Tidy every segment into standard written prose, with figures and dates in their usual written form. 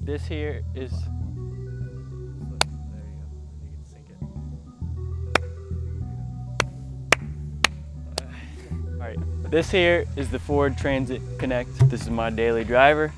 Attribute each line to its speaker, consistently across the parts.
Speaker 1: This here is...
Speaker 2: There you go. You can sink it.
Speaker 1: All right, this here is the Ford Transit Connect. This is my daily driver.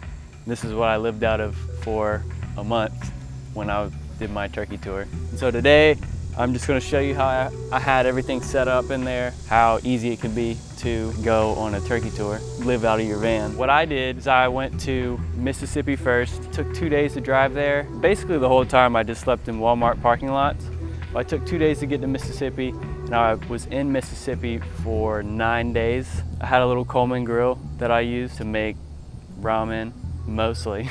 Speaker 1: This is what I lived out of for a month when I did my turkey tour. And so today, I'm just gonna show you how I had everything set up in there, how easy it can be to go on a turkey tour, live out of your van. What I did is I went to Mississippi first. It took 2 days to drive there. Basically the whole time I just slept in Walmart parking lots. But I took 2 days to get to Mississippi, and I was in Mississippi for 9 days. I had a little Coleman grill that I used to make ramen, mostly.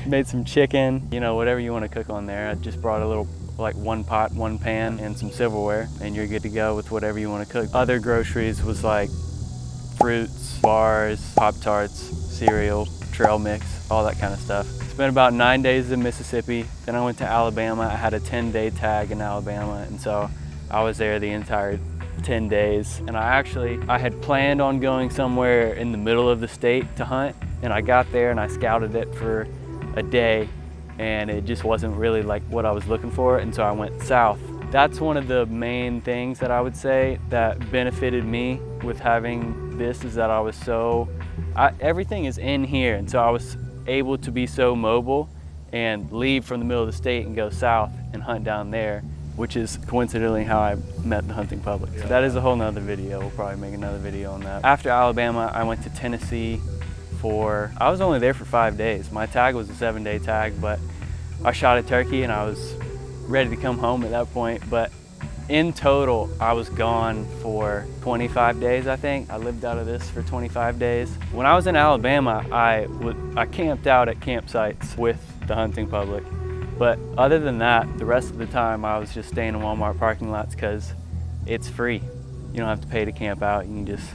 Speaker 1: Made some chicken, you know, whatever you want to cook on there. I just brought a little, like one pot, one pan, and some silverware, and you're good to go with whatever you want to cook. Other groceries was like fruits, bars, Pop-Tarts, cereal, trail mix, all that kind of stuff. Spent about 9 days in Mississippi. Then I went to Alabama. I had a 10-day tag in Alabama, and so I was there the entire 10 days. And I had planned on going somewhere in the middle of the state to hunt, and I got there and I scouted it for a day, and it just wasn't really like what I was looking for, and so I went south. That's one of the main things that I would say that benefited me with having this, is that everything is in here, and so I was able to be so mobile and leave from the middle of the state and go south and hunt down there, which is coincidentally how I met the hunting public. So that is a whole nother video. We'll probably make another video on that. After Alabama, I went to Tennessee I was only there for 5 days. My tag was a 7-day tag, but I shot a turkey and I was ready to come home at that point. But in total, I was gone for 25 days, I think. I lived out of this for 25 days. When I was in Alabama, I camped out at campsites with the hunting public. But other than that, the rest of the time I was just staying in Walmart parking lots because it's free. You don't have to pay to camp out. You can just...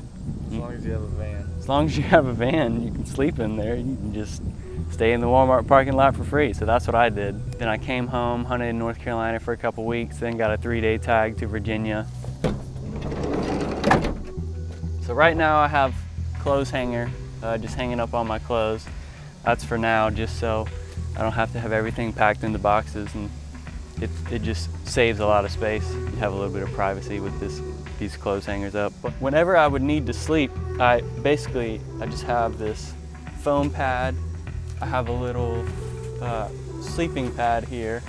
Speaker 2: As long as you have a van.
Speaker 1: As long as you have a van, you can sleep in there. You can just stay in the Walmart parking lot for free. So that's what I did. Then I came home, hunted in North Carolina for a couple weeks, then got a 3-day tag to Virginia. So right now I have clothes hanger, just hanging up all my clothes. That's for now, just so I don't have to have everything packed into boxes, and it just saves a lot of space. You have a little bit of privacy with these clothes hangers up. But whenever I would need to sleep, I just have this foam pad. I have a little sleeping pad here,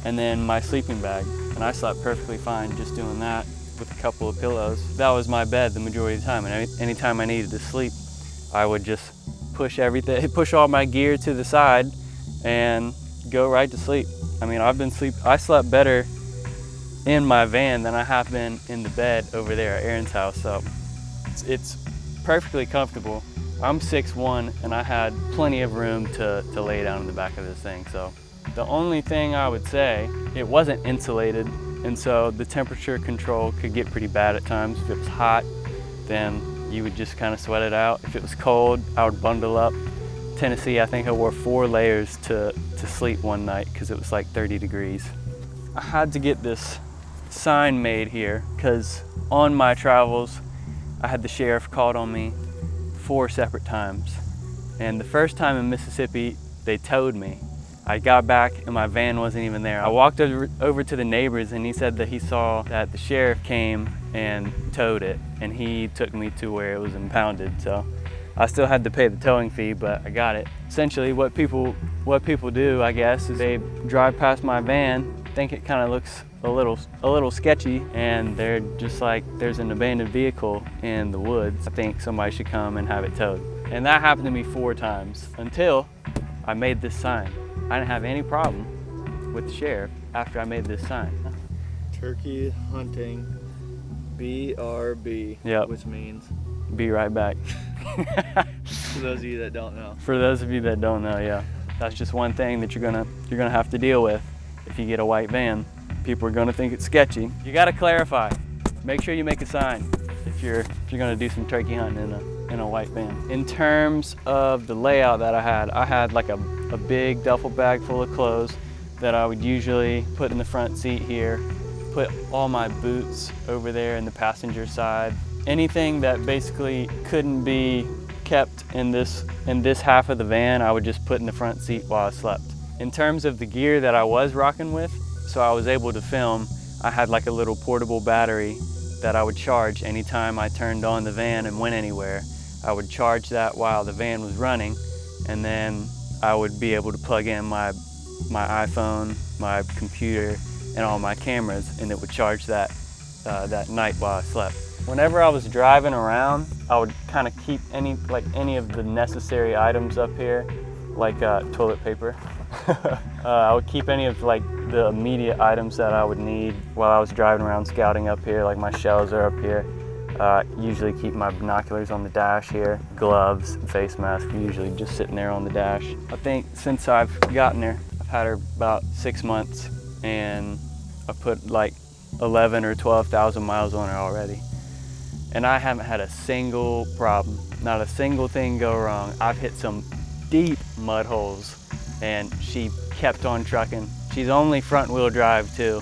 Speaker 1: and then my sleeping bag. And I slept perfectly fine just doing that with a couple of pillows. That was my bed the majority of the time, and anytime I needed to sleep, I would just push all my gear to the side and go right to sleep. I mean, I slept better in my van than I have been in the bed over there at Aaron's house, so it's perfectly comfortable. I'm 6'1", and I had plenty of room to lay down in the back of this thing. So the only thing I would say, it wasn't insulated, and so the temperature control could get pretty bad at times. If it was hot, then you would just kind of sweat it out. If it was cold, I would bundle up. Tennessee, I think I wore 4 layers to sleep one night because it was like 30 degrees. I had to get this sign made here because on my travels, I had the sheriff called on me 4 separate times. And the first time in Mississippi, they towed me. I got back and my van wasn't even there. I walked over to the neighbors, and he said that he saw that the sheriff came and towed it, and he took me to where it was impounded. So I still had to pay the towing fee, but I got it. Essentially what people do, I guess, is they drive past my van, think it kind of looks a little sketchy, and they're just like, there's an abandoned vehicle in the woods. I think somebody should come and have it towed. And that happened to me 4 times until I made this sign. I didn't have any problem with the sheriff after I made this sign.
Speaker 2: Turkey hunting, BRB,
Speaker 1: yep.
Speaker 2: Which means?
Speaker 1: Be right back.
Speaker 2: For those of you that don't know.
Speaker 1: For those of you that don't know, yeah. That's just one thing that you're gonna have to deal with if you get a white van. People are gonna think it's sketchy. You gotta clarify. Make sure you make a sign if you're gonna do some turkey hunting in a white van. In terms of the layout that I had like a big duffel bag full of clothes that I would usually put in the front seat here, put all my boots over there in the passenger side. Anything that basically couldn't be kept in this half of the van, I would just put in the front seat while I slept. In terms of the gear that I was rocking with, so I was able to film, I had like a little portable battery that I would charge anytime I turned on the van and went anywhere. I would charge that while the van was running, and then I would be able to plug in my iPhone, my computer, and all my cameras, and it would charge that that night while I slept. Whenever I was driving around, I would kind of keep any of the necessary items up here, like toilet paper. I would keep any of like the immediate items that I would need while I was driving around scouting up here, like my shells are up here. Usually keep my binoculars on the dash here, gloves, face mask, usually just sitting there on the dash. I think since I've gotten her, I've had her about 6 months, and I put like 11 or 12,000 miles on her already. And I haven't had a single problem, not a single thing go wrong. I've hit some deep mud holes and she kept on trucking. She's only front wheel drive too,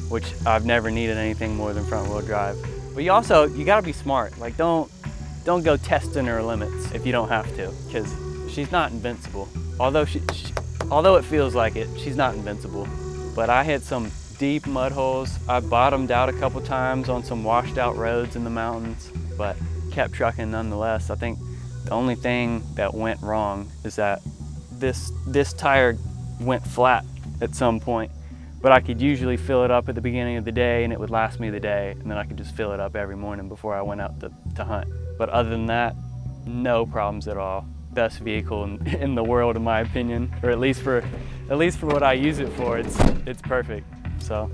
Speaker 1: which I've never needed anything more than front wheel drive. But you gotta be smart. Like don't go testing her limits if you don't have to, because she's not invincible. Although although it feels like it, she's not invincible. But I hit some deep mud holes. I bottomed out a couple times on some washed out roads in the mountains, but kept trucking nonetheless. I think the only thing that went wrong is that this tire went flat at some point, but I could usually fill it up at the beginning of the day and it would last me the day, and then I could just fill it up every morning before I went out to hunt. But other than that, no problems at all. Best vehicle in the world in my opinion, or at least for what I use it for, it's perfect. So,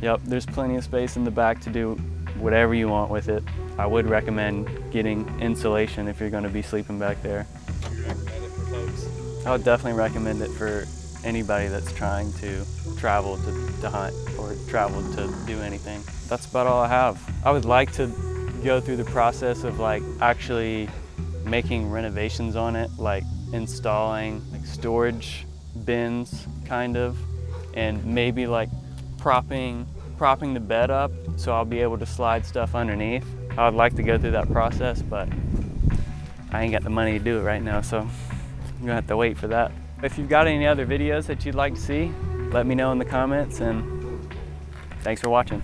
Speaker 1: yep, there's plenty of space in the back to do whatever you want with it. I would recommend getting insulation if you're going to be sleeping back there.
Speaker 2: Would you recommend it for folks?
Speaker 1: I would definitely recommend it for anybody that's trying to travel to hunt or travel to do anything. That's about all I have. I would like to go through the process of like actually making renovations on it, like installing like storage bins kind of, and maybe like propping the bed up so I'll be able to slide stuff underneath. I would like to go through that process, but I ain't got the money to do it right now, so I'm gonna have to wait for that. If you've got any other videos that you'd like to see, let me know in the comments, and thanks for watching.